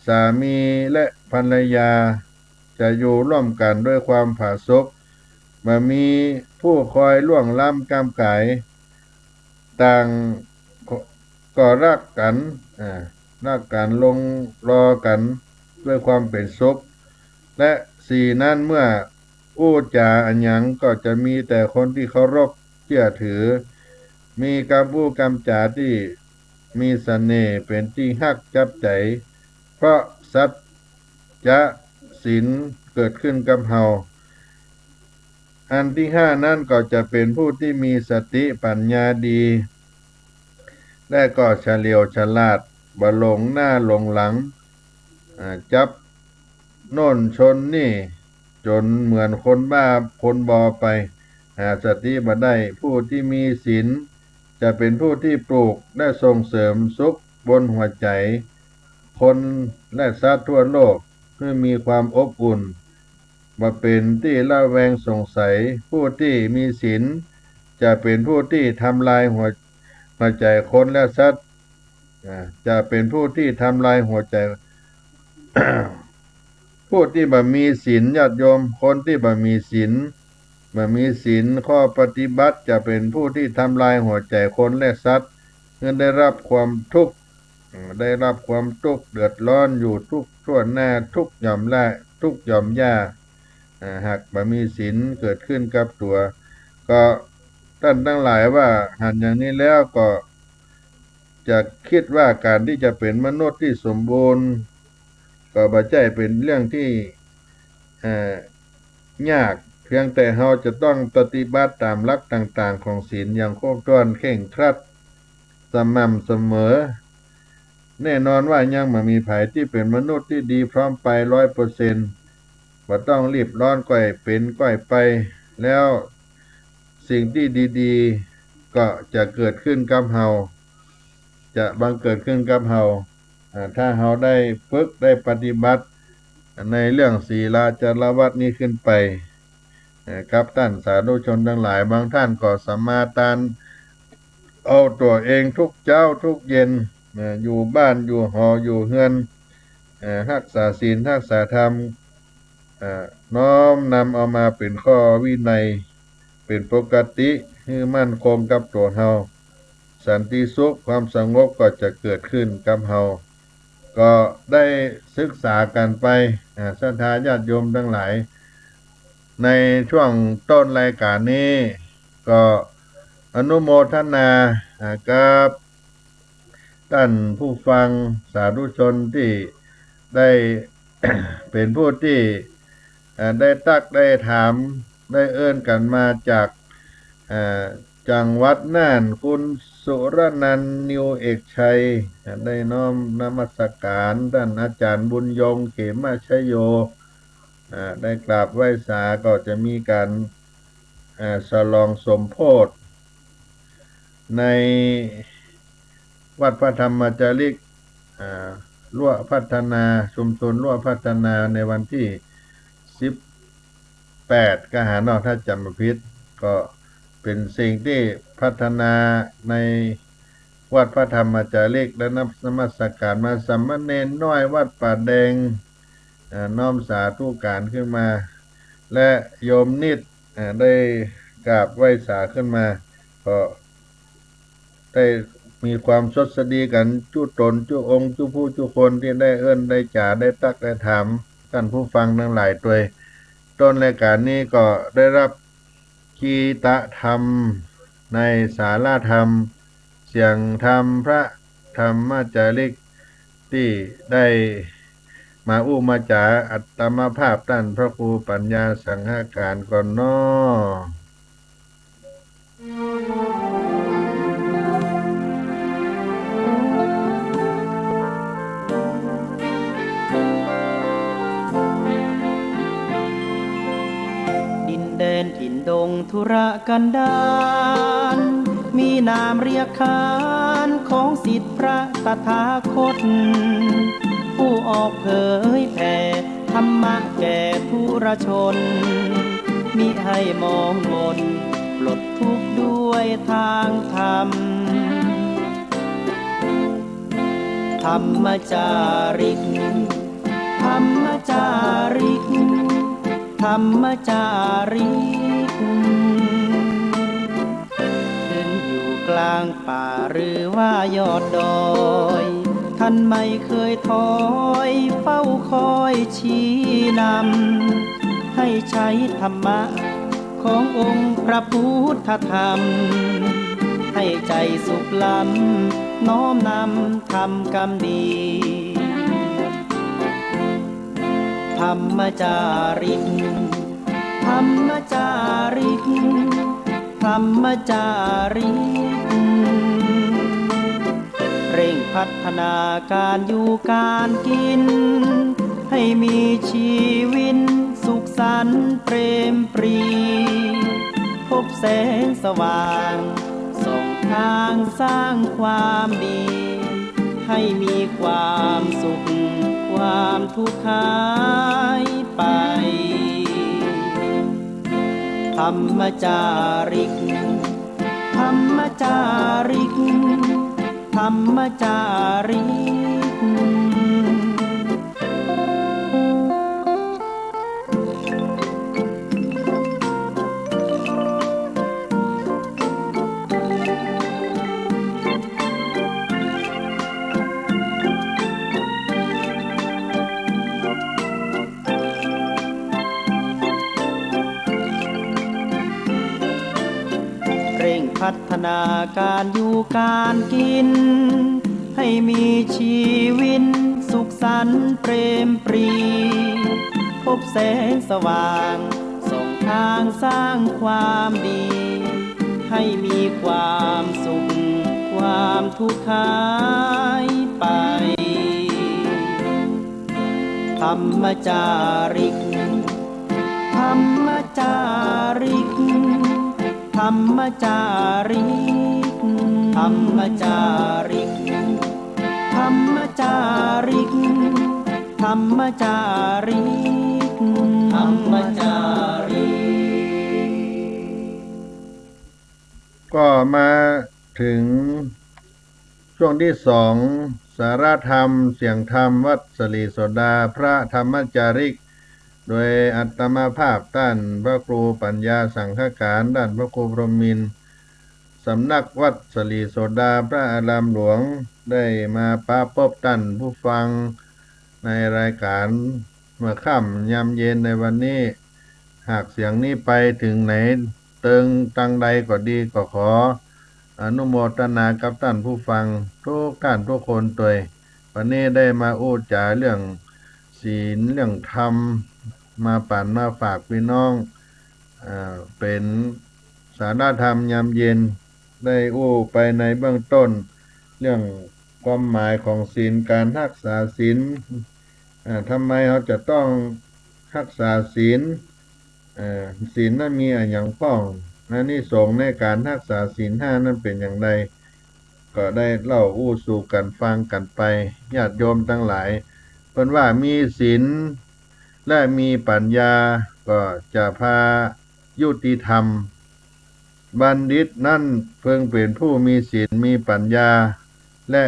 สามีและภรรยาจะอยู่ร่วมกันด้วยความผาสุกมามีผู้คอยล่วงล้ำกำก่ายต่างก็รักกันลงรอกันด้วยความเป็นสุขและสี่นั้นเมื่ออู้จาอันหยังก็จะมีแต่คนที่เคารพเชื่อถือมีคำพูดคำจาที่มีเสน่ห์เป็นที่ฮักจับใจเพราะสัจจะศีลเกิดขึ้นกับเฮาอันที่ห้านั่นก็จะเป็นผู้ที่มีสติปัญญาดีและก็เฉลียวฉลาดบ่หลงหน้าหลงหลังจับโน่นชนนี่จนเหมือนคนบ้าคนบอไปหาสติบ่ได้ผู้ที่มีศีลจะเป็นผู้ที่ปลูกและส่งเสริมสุขบนหัวใจคนและสัตว์ทั่วโลกให้มีความอบอุ่นบ่เป็นที่ละแวงสงสัยผู้ที่มีศีลจะเป็นผู้ที่ทำลายหัวใจคนและสัตว์จะเป็นผู้ที่ทำลายหัวใจ ผู้ที่บ่มีศีลญาติโยมคนที่บ่มีศีลข้อปฏิบัติจะเป็นผู้ที่ทำลายหัวใจคนและสัตว์เพื่อได้รับความทุกข์เดือดร้อนอยู่ทุกทั่วหน้าทุกหย่อมละทุกหย่อมย่าหากบ่มีศีลเกิดขึ้นกับตัวก็ท่านทั้งหลายว่าหันอย่างนี้แล้วก็จะคิดว่าการที่จะเป็นมนุษย์ที่สมบูรณ์ก็บ่ใช่เป็นเรื่องที่ยากเพียงแต่เราจะต้องปฏิบัติตามหลักต่างๆของศีลอย่างครบถ้วนเคร่งครัดสม่ำเสมอแน่นอนว่ายังบ่มีไผที่เป็นมนุษย์ที่ดีพร้อมไป 100% บ่ต้องรีบร้อนก้อยเป็นก้อยไปแล้วสิ่งที่ดีๆก็จะเกิดขึ้นกับเราจะบังเกิดขึ้นกับเราถ้าเราได้ฝึกได้ปฏิบัติในเรื่องศีลจารวัตนี้ขึ้นไปครับท่านสาธุชนทั้งหลายบางท่านก็สมาทานเอาตัวเองทุกเจ้าทุกเย็นอยู่บ้านอยู่หออยู่เฮือนรักษาศีลรักษาธรรมน้อมนำเอามาเป็นข้อวินัยเป็นปกติให้มั่นคงกับตัวเฮาสันติสุขความสงบก็จะเกิดขึ้นกับเฮาก็ได้ศึกษากันไปศรัทธาญาติโยมทั้งหลายในช่วงต้นรายการนี้ก็อนุโมทนากับท่านผู้ฟังสาธุชนที่ได้ เป็นผู้ที่ได้ตักได้ถามได้เอิ้นกันมาจากจังหวัดน่านคุณสุรนันท์นิวเอกชัยได้น้อมนมัสการท่านอาจารย์บุญยงเขมาชโย ได้กราบไหว้สาก็จะมีการฉลองสมโภชในวัดพระธรรมจาริกรั่วพัฒนาชุมชนรั่วพัฒนาในวันที่18กหานอกถ้าจำไม่ผิดก็เป็นสิ่งที่พัฒนาในวัดพระธรรมจาริกและนับนมัสการมาสามเณรน้อยวัดป่าแดงน้อมสาธุการขึ้นมาและโยมนิดได้กราบไหว้สาขึ้นมาก็ได้มีความสดสดีกันจุตนจุองค์จุผู้จุคนที่ได้เอิ้นได้จ่าได้ตักได้ถามท่านผู้ฟังทั้งหลายตัวต้นรายการนี้ก็ได้รับกีตะธรรมในศาลาธรรมเสียงธรรมพระธรรมจาริกที่ได้มามาจาอัตมภาพท่านพระครูปัญญาสังฆการก่อนน้อดินแดนถิ่นดงธุรกันดารมีนามเรียกขานของสิทธิพระตถาคตผู้ออกเผยแผ่ธรรมะแก่ผู้รชนมิให้มองมนปลดทุกข์ด้วยทางธรรมธรรมจาริกธรรมจาริกธรรมจาริกขึ้นอยู่กลางป่าหรือว่ายอดดอยท่านไม่เคยถอยเฝ้าคอยชี้นำให้ใช้ธรรมะขององค์พระพุทธธรรมให้ใจสุขล้ำน้อมนำทำกรรมดีธรรมจาริกธรรมจาริกธรรมจาริกเร่งพัฒนาการอยู่การกินให้มีชีวิตสุขสันต์เปรมปรีพบแสงสว่างส่องทางสร้างความดีให้มีความสุขความทุกข์หายไปธรรมจาริกธรรมจาริกธรรมจาริกเร่งพัฒนาการอยู่การกินให้มีชีวิตสุขสันต์เปรมปรีพบแสงสว่างส่องทางสร้างความดีให้มีความสุขความทุกข์หายไปธรรมจาริกธรรมจาริกธรรมจาริกธรรมจาริกธรรมจาริกธรรมจาริกธรรมจาริกก็มาถึงช่วงที่2สาระธรรมเสียงธรรมวัดสลีโสดาพระธรรมจาริกโดยอัตมาภาพท่านพระครูปัญญาสังฆการด้านพระครูพรหมินทร์สำนักวัดสลีโสดาพระอารามหลวงได้มาปะพบท่านผู้ฟังในรายการเมื่อค่ำยามเย็นในวันนี้หากเสียงนี้ไปถึงไหนเติงตังใดก็ดีก็ขออนุโมทนากับท่านผู้ฟังทุกท่านทุกคนตัววันนี้ได้มาอู้จาเรื่องศีลเรื่องธรรมมาปั่นมาฝากพี่น้องเป็นสาระธรรมยามเย็นได้อู้ไปในเบื้องต้นเรื่องความหมายของศีลการรักษาศีลทำไมเราจะต้อง รักษาศีลศีลนั้นมีอะไรอย่างพ้องอานิสงส์ในการรักษาศีลห้านั้นเป็นอย่างไรก็ได้เล่าอู้สู่กันฟังกันไปญาติโยมทั้งหลายเพิ่นว่ามีศีลและมีปัญญาก็จะพายุติธรรมบัณฑิตนั่นเพิ่งเป็นผู้มีศีลมีปัญญาและ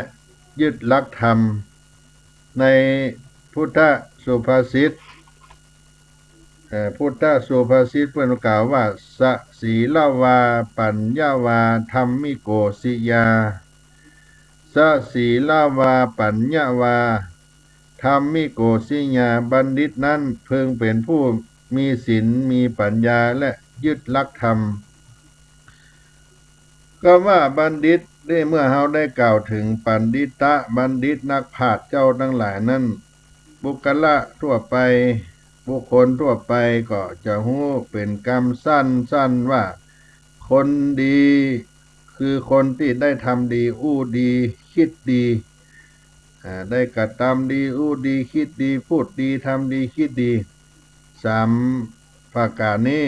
ยึดหลักธรรมในพุทธสุภาษิตพุทธสุภาษิตเพิ่นกล่าวว่าสศีลวาปัญญาวาธัมมิโกสิยาสศีลวาปัญญาวาธัมมิโกสิยาบัณฑิตนั้นเพิ่งเป็นผู้มีศีลมีปัญญาและยึดหลักธรรมก็ว่าบัณฑิตได้เมื่อเฮาได้กล่าวถึงปัณฑิตะบัณฑิตนักปราชญ์เจ้าทั้งหลายนั้นบุคคลทั่วไปบุคคลทั่วไปก็จะฮู้เป็นกรรมสั้นว่าคนดีคือคนที่ได้ทำดีอู้ดีคิดดีได้กระทำดีอู้ดีคิดดีพูดดีทำดีคิดดีสามประการนี้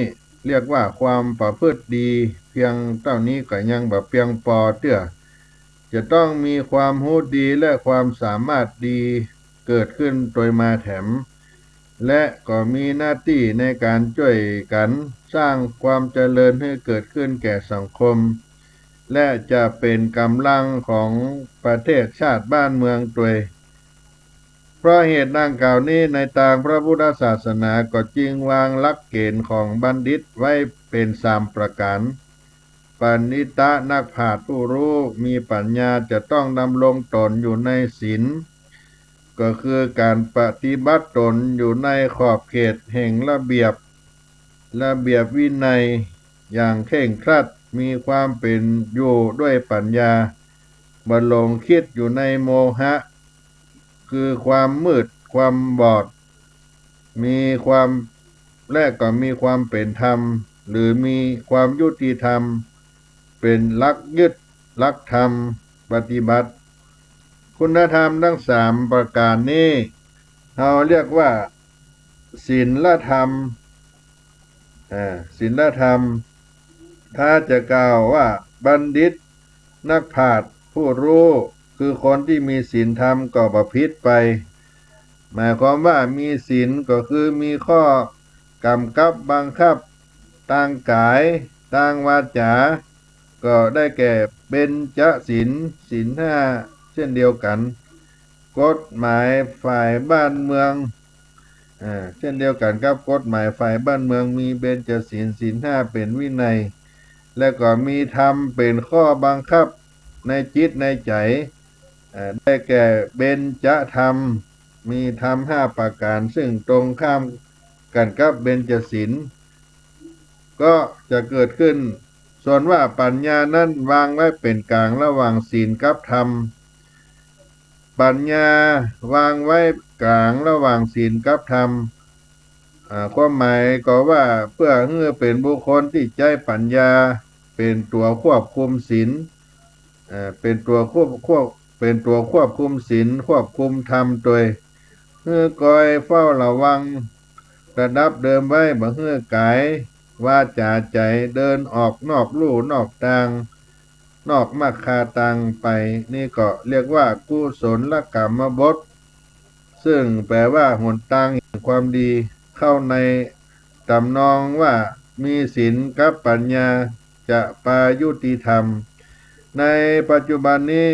เรียกว่าความประพฤติดีเพียงเท่านี้ก็ยังบ่เพียงพอเตื้อจะต้องมีความรู้ดีและความสามารถดีเกิดขึ้นโดยมาแถมและก็มีหน้าที่ในการช่วยกันสร้างความเจริญให้เกิดขึ้นแก่สังคมและจะเป็นกำลังของประเทศชาติบ้านเมืองตัวเพราะเหตุดังกล่าวนี้ในทางพระพุทธศาสนาก็จึงวางหลักเกณฑ์ของบัณฑิตไว้เป็น3ประการปัณฑิตะนักปราชญ์ผู้รู้มีปัญญาจะต้องดำรงตนอยู่ในศีลก็คือการปฏิบัติตนอยู่ในขอบเขตแห่งระเบียบวินัยอย่างเคร่งครัดมีความเป็นอยู่ด้วยปัญญาบ่หลงคิดอยู่ในโมหะคือความมืดความบอดมีความและก็มีความเป็นธรรมหรือมีความยุติธรรมเป็นหลักยึดหลักธรรมปฏิบัติคุณธรรมทั้ง3ประการนี้เราเรียกว่าศีลธรรมศีลธรรมถ้าจะกล่าวว่าบัณฑิตนักปราชญ์ผู้รู้คือคนที่มีศีลธรรมก็บ่ผิดไปหมายความว่ามีศีลก็คือมีข้อกำกับบังคับทางกายทางวาจาก็ได้แก่เบญจศีลศีล5เช่นเดียวกันกฎหมายฝ่ายบ้านเมืองเช่นเดียวกันครับกฎหมายฝ่ายบ้านเมืองมีเบญจศีลศีล5เป็นวินัยและก็มีธรรมเป็นข้อบังคับในจิตในใจได้แก่เบญจธรรมมีธรรม5ประการซึ่งตรงข้ามกันกับเบญจศีลก็จะเกิดขึ้นส่วนว่าปัญญานั้นวางไว้เป็นกลางระหว่างศีลกับธรรมปัญญาวางไว้กลางระหว่างศีลกับธรรมความหมายก็ว่าเพื่อให้เป็นบุคคลที่ใจปัญญาเป็นตัวควบคุมศีลเป็นตัวควบคุมศีลควบคุมธรรมโดยเพื่อคอยเฝ้าระวังระดับเดิมไว้บ่เพื่อกายวาจาใจเดินออกนอกลู่นอกทางนอกมรรคทางไปนี่ก็เรียกว่ากุศลกรรมบทซึ่งแปลว่าหนทางแห่งความดีเข้าในตำนองว่ามีศีลกับปัญญาจะปายุติธรรมในปัจจุบันนี้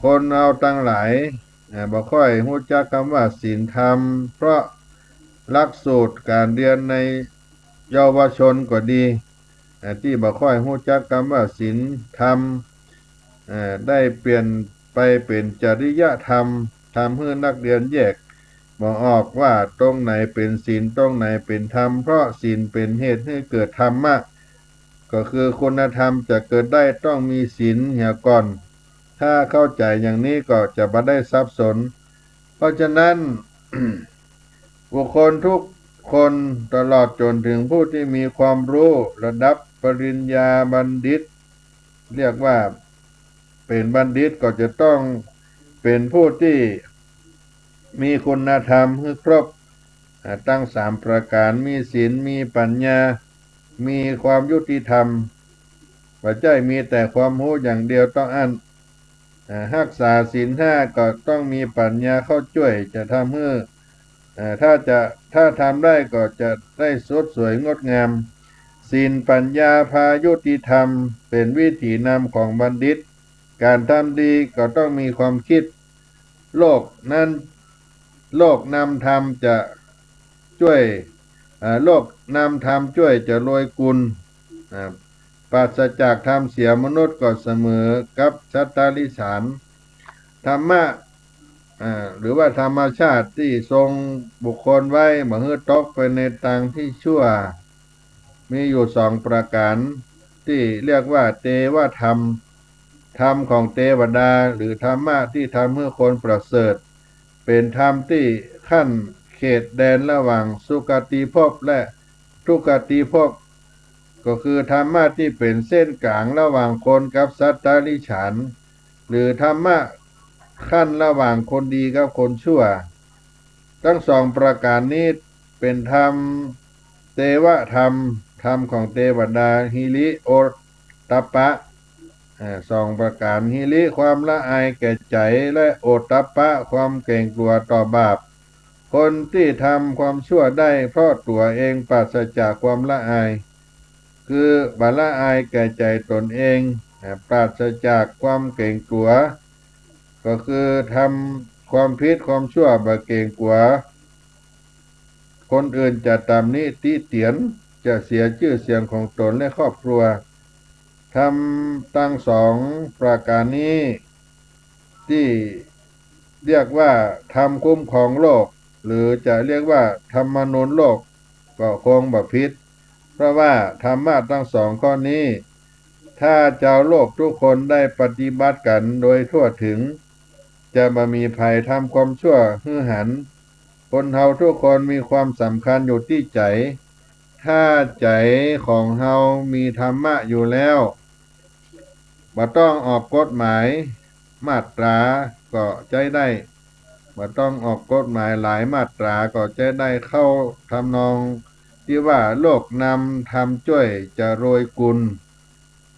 คนเราทั้งหลายบ่ค่อยรู้จักคำว่าศีลธรรมเพราะหลักสูตรการเรียนในเยาวชนก็ดีที่บ่ค่อยรู้จักคำว่าศีลธรรมได้เปลี่ยนไปเป็นจริยธรรมทำให้นักเรียนแยกบ่ออกว่าตรงไหนเป็นศีลตรงไหนเป็นธรรมเพราะศีลเป็นเหตุให้เกิดธรรมะก็คือคุณธรรมจะเกิดได้ต้องมีศีลเหี่ยก่อนถ้าเข้าใจอย่างนี้ก็จะบ่ได้สับสนเพราะฉะนั้น บุคคลทุกคนตลอดจนถึงผู้ที่มีความรู้ระดับปริญญาบัณฑิตเรียกว่าเป็นบัณฑิตก็จะต้องเป็นผู้ที่มีคุณธรรมให้ครบ ตั้ง3 ประการมีศีลมีปัญญามีความยุติธรรมปัจจัยมีแต่ความรู้อย่างเดียวต้องอันรักษาศีล 5ก็ต้องมีปัญญาเข้าช่วยจะทำให้ถ้าทำได้ก็จะได้สดสวยงดงามศีลปัญญาพายุติธรรมเป็นวิถีนำของบัณฑิตการทำดีก็ต้องมีความคิดโลกนั้นโลกนำธรรมจะช่วยโลกนำธรรมช่วยจะโรยกุลปราศจากธรรมเสียมนุษย์ก็เสมอกับสัตตาริสานธรรมะหรือว่าธรรมชาติที่ทรงบุคคลไว้บ่ให้ตกไปในทางที่ชั่วมีอยู่2 ประการที่เรียกว่าเทวธรรมธรรมของเทวดาหรือธรรมะที่ทำให้คนประเสริฐเป็นธรรมที่ขั้นเขตแดนระหว่างสุคติภพและทุกขติภพก็คือธรรมะที่เป็นเส้นกลางระหว่างคนกับสัตตาริฉานหรือธรรมะขั้นระหว่างคนดีกับคนชั่วทั้ง2 ประการนี้เป็นธรรมเทวธรรมธรรมของเทวดาหิริโอตตัปปะ2 ประการหิริความละอายแก่ใจและโอตตัปปะความเกรงกลัวต่อบาปคนที่ทำความชั่วได้เพราะตัวเองปราศจากความละอายคือบาละอายแก่ใจตนเองปราศจากความเกรงกลัวก็คือทำความผิดความชั่วบ่เกรงกลัวคนอื่นจะตำหนิติเตียนจะเสียชื่อเสียงของตนและครอบครัวทำตั้ง2 ประการนี้ที่เรียกว่าธรรมคุ้มครองโลกหรือจะเรียกว่าธรรมนูญโลกก็คงบ่ผิดเพราะว่าธรรมะทั้ง2 ข้อนี้ถ้าเจ้าโลกทุกคนได้ปฏิบัติกันโดยทั่วถึงจะบ่มีภัยทำความชั่วหือหันคนเฮาทุกคนมีความสำคัญอยู่ที่ใจถ้าใจของเฮามีธรรมะอยู่แล้วบ่ต้องออกกฎหมายมาตราก็ใจได้บ่ต้องออกกฎหมายหลายมาตราก็จะได้เข้าทำนองที่ว่าโลกนำธรรมช่วยจะโรยกุล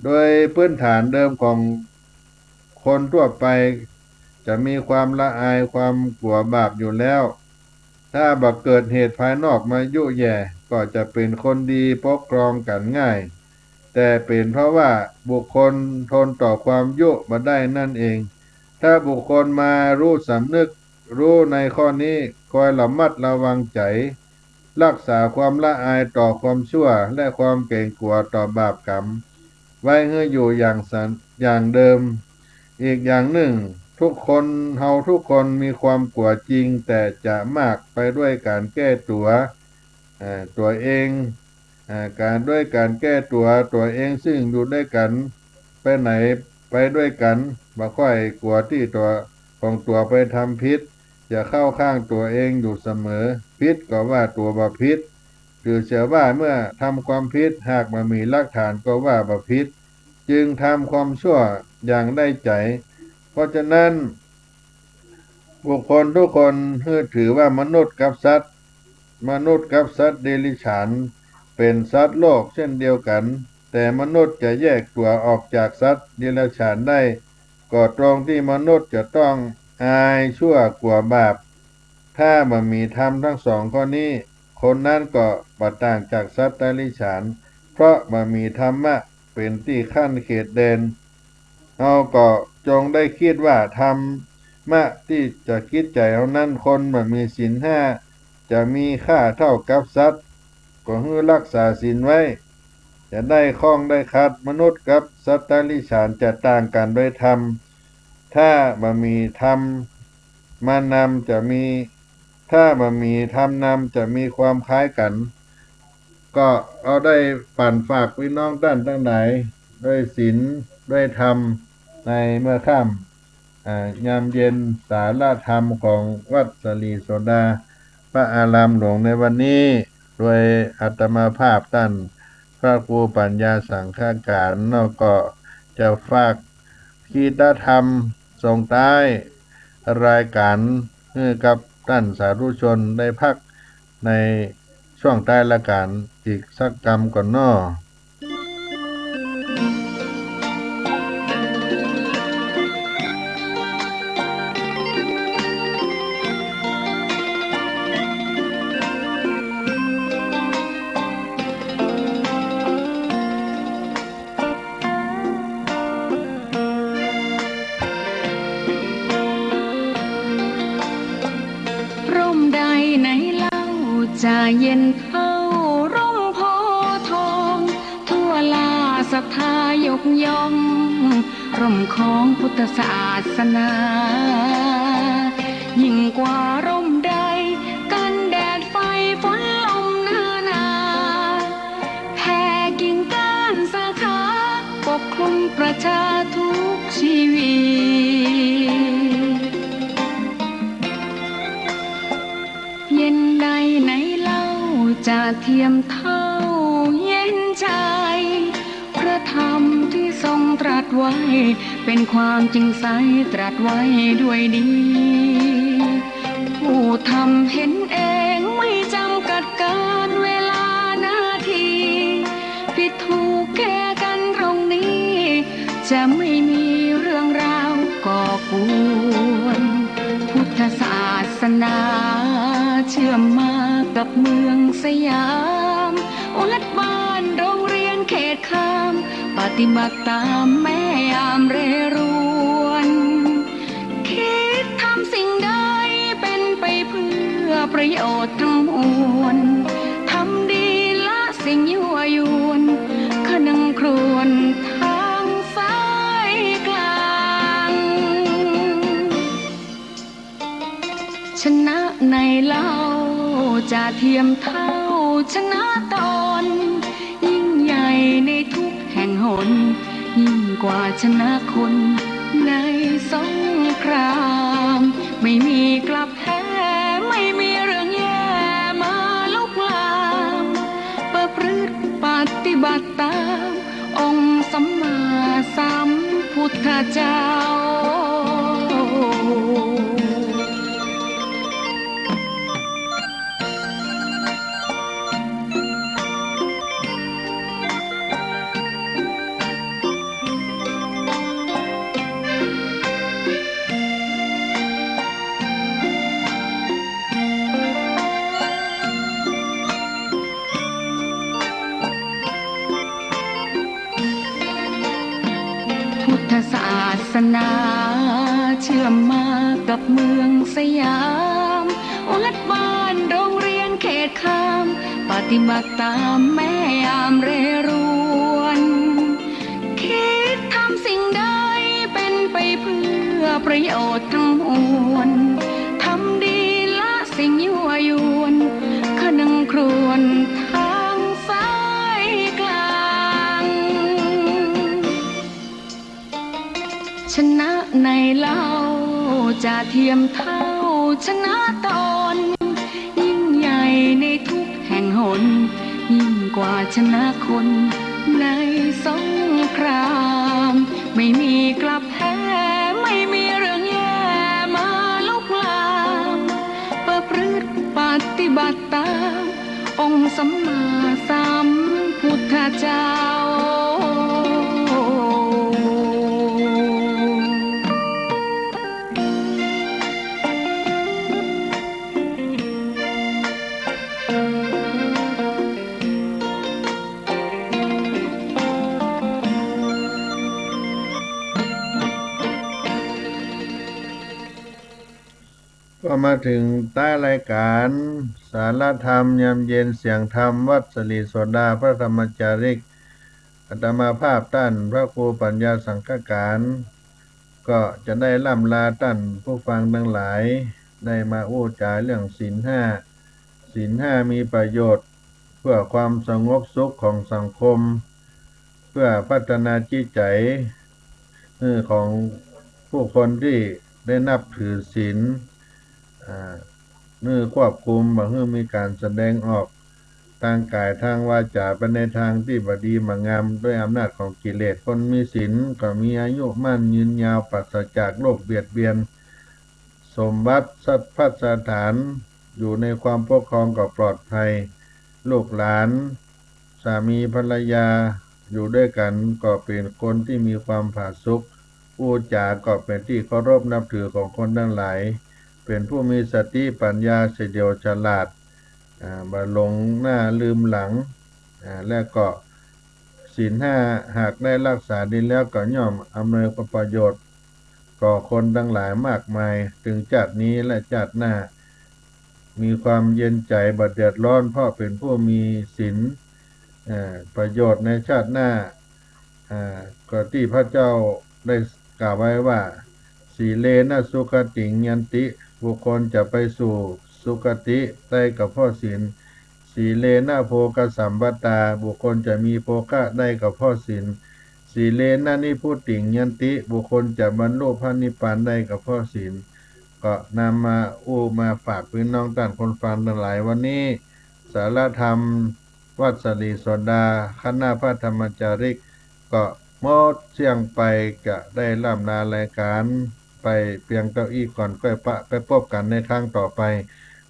โดยพื้นฐานเดิมของคนทั่วไปจะมีความละอายความกลัวบาปอยู่แล้วถ้าบ่เกิดเหตุภายนอกมายุแย่ก็จะเป็นคนดีปกครองกันง่ายแต่เป็นเพราะว่าบุคคลทนต่อความยุบ่ได้นั่นเองถ้าบุคคลมารู้สำนึกรู้ในข้อนี้คอยระมัดระวังใจรักษาความละอายต่อความชั่วและความเกรงกลัวต่อบาปกรรมไว้ให้อยู่อย่างเดิมอีกอย่างหนึ่งทุกคนเฮาทุกคนมีความกลัวจริงแต่จะมากไปด้วยการแก้ตัวเองการด้วยการแก้ตัวเองซึ่งอยู่ด้วยกันไปไหนไปด้วยกันบ่ค่อยกลัวที่ตัวของตัวไปทำผิดจะเข้าข้างตัวเองอยู่เสมอผิดก็ว่าตัวบ่ผิดหรือเชื่อว่าเมื่อทำความผิดหากมันมีหลักฐานก็ว่าบ่ผิดจึงทำความชั่วอย่างได้ใจเพราะฉะนั้นบุคคลทุกคนถือว่ามนุษย์กับสัตว์เดรัจฉานเป็นสัตว์โลกเช่นเดียวกันแต่มนุษย์จะแยกตัวออกจากสัตว์เดรัจฉานได้ก็ตรงที่มนุษย์จะต้องอายชั่วกลัวบาปถ้าบ่มีธรรมทั้ง2 ข้อนี้คนนั้นก็บ่ต่างจากสัตว์เดรัจฉานเพราะบ่มีธรรมะเป็นที่ขั้นเขตแดนเฮาก็จงได้คิดว่าธรรมะที่จะคิดใจเฮานั้นคนบ่มีศีล 5จะมีค่าเท่ากับสัตว์ก็ให้รักษาศีลไว้จะได้คล้องได้คัดมนุษย์กับสัตว์เดรัจฉานจะต่างกันด้วยธรรมถ้าบ่มีธรรมมานำจะมีถ้าบ่มีธรรมนำจะมีความคล้ายกันก็เอาได้ปั่นฝากพี่น้องท่านทั้งหลายด้วยศีลด้วยธรรมในเมื่อค่ำยามเย็นสาระธรรมของวัดสลีโสดาพระอารามหลวงในวันนี้โดยอาตมาภาพท่านพระครูปัญญาสังฆาการก็จะฝากคีตธรรมส่งท้ายรายการให้กับท่านสาธุชนได้พัก ในช่วงใต้ละการอีกสักกรรมก่อนน้อร่มใดไหนเล่าจะเย็นเท่าร่มโพธิ์ทองทั่วลาศรัทธายกย่องร่มของพุทธศาสนา ยิ่งกว่าร่มใดกันแดดไฟฝนลมหน้าหนาแผ่กิ่งก้านสาขาปกคลุมประชาทุกชีวิต เย็นใดไหนเล่าจะเทียมเท่าเย็นใจพระธรรมที่ทรงตรัสไว้เป็นความจริงใสตรัสไว้ด้วยดี ผู้ทำเห็นเองไม่จำกัดการเวลานาทีผิดถูกแก้กันตรงนี้จะไม่มีเรื่องราวก่อกวนพุทธศาสนาเชื่อมมากับเมืองสยามวัดบ้านโรงเรียนเขตข้ามปฏิบัติตามแม่ยามเรรวนคิดทำสิ่งใดเป็นไปเพื่อประโยชน์ทั้งมวลทำดีละสิ่งยั่วยวนขนึงครวญทางสายกลาง ชนะในเล่าจะเทียมเท่าชนะตนยิ่งใหญ่ในทุกแห่งหนยิ่งกว่าชนะคนในสงครามไม่มีกลับแพ้ไม่มีเรื่องแย่มาลุกลามประพฤติปฏิบัติตามองค์สัมมาสัมพุทธเจ้า พุทธศาสนาเชื่อมมากับเมืองสยามวัดบ้านโรงเรียนเขตข้ามปฏิบัติตามแม่ยามเรรวนคิดทำสิ่งใดเป็นไปเพื่อประโยชน์ทั้งมวลทำดีละสิ่งยั่วยวนขนึงครวญทางสายกลาง ชนะในเล่าจะเทียมเท่าชนะตนยิ่งใหญ่ในทุกแห่งหนยิ่งกว่าชนะคนในสงครามไม่มีกลับแพ้ไม่มีเรื่องแย่มาลุกลามประพฤติปฏิบัติตามองค์สัมมาสัมพุทธเจ้า ก็มาถึงใต้รายการสารธรรมยามเย็นเสียงธรรมวัดสลีโสดาพระธรรมจาริกอาตมาภาพท่านพระครูปัญญาสังฆการ ก็จะได้ล่ำลาท่านผู้ฟังทั้งหลายได้มาอู้จาเรื่องศีลห้าศีลห้ามีประโยชน์เพื่อความสงบสุขของสังคม เพื่อพัฒนาจิตใจของผู้คนที่ได้นับถือศีลควบคุมบ่ให้มีการแสดงออกทางกายทางวาจาไปในทางที่บ่ดีบ่งามด้วยอำนาจของกิเลสคนมีศีลก็มีอายุมั่นยืนยาวปราศจากโรคเบียดเบียนสมบัติทรัพย์สถาน อยู่ในความปกครองก็ปลอดภัย ลูกหลานสามีภรรยาอยู่ด้วยกันก็เป็นคนที่มีความผาสุกพูดจาก็เป็นที่เคารพนับถือของคนทั้งหลายเป็นผู้มีสติปัญญาเฉลียวฉลาดบ่หลงหน้าลืมหลังและก็ศีลห้าหากได้รักษาดีแล้วก็ย่อมอำนวยประโยชน์ก่อคนทั้งหลายมากมายถึงชาตินี้และชาติหน้ามีความเย็นใจบัดเดือดร้อนเพราะเป็นผู้มีศีลประโยชน์ในชาติหน้าก็ที่พระเจ้าได้กล่าวไว้ว่าสีเลนะสุขติงยันติบุคคลจะไปสู่สุคติได้กับเพราะศีลสีเลนะโภคสัมปตาบุคคลจะมีโภคะได้กับเพราะศีลสีเลนะนิพุติงยันติบุคคลจะบรรลุพระนิพพานได้กับเพราะศีลก็นำมาฝากพี่น้องท่านคนฟังทั้งหลายวันนี้สารธรรมวัดสลีโสดาคณะพระธรรมจาริกก็หมดเสียงไปจะได้ล่ำลารายการไปเพียงเก้าอี้ก่อนก็ไปพบกันในครั้งต่อไป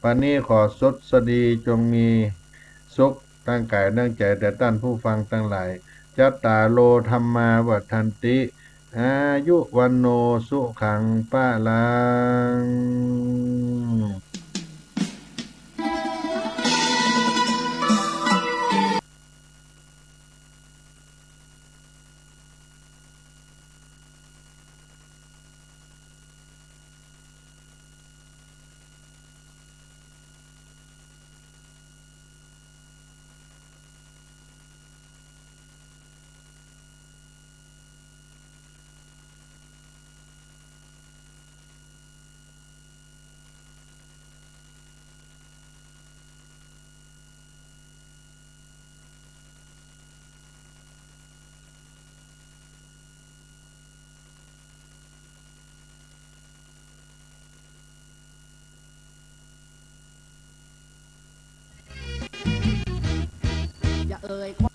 วันนี้ขอสุดสดีจงมีสุขตั้งกายตั้งใจแต่ท่านผู้ฟังทั้งหลายจัตตาโลธรรมาวัฏันติอายุวันโนสุขังปะลังอย่าเอ่ย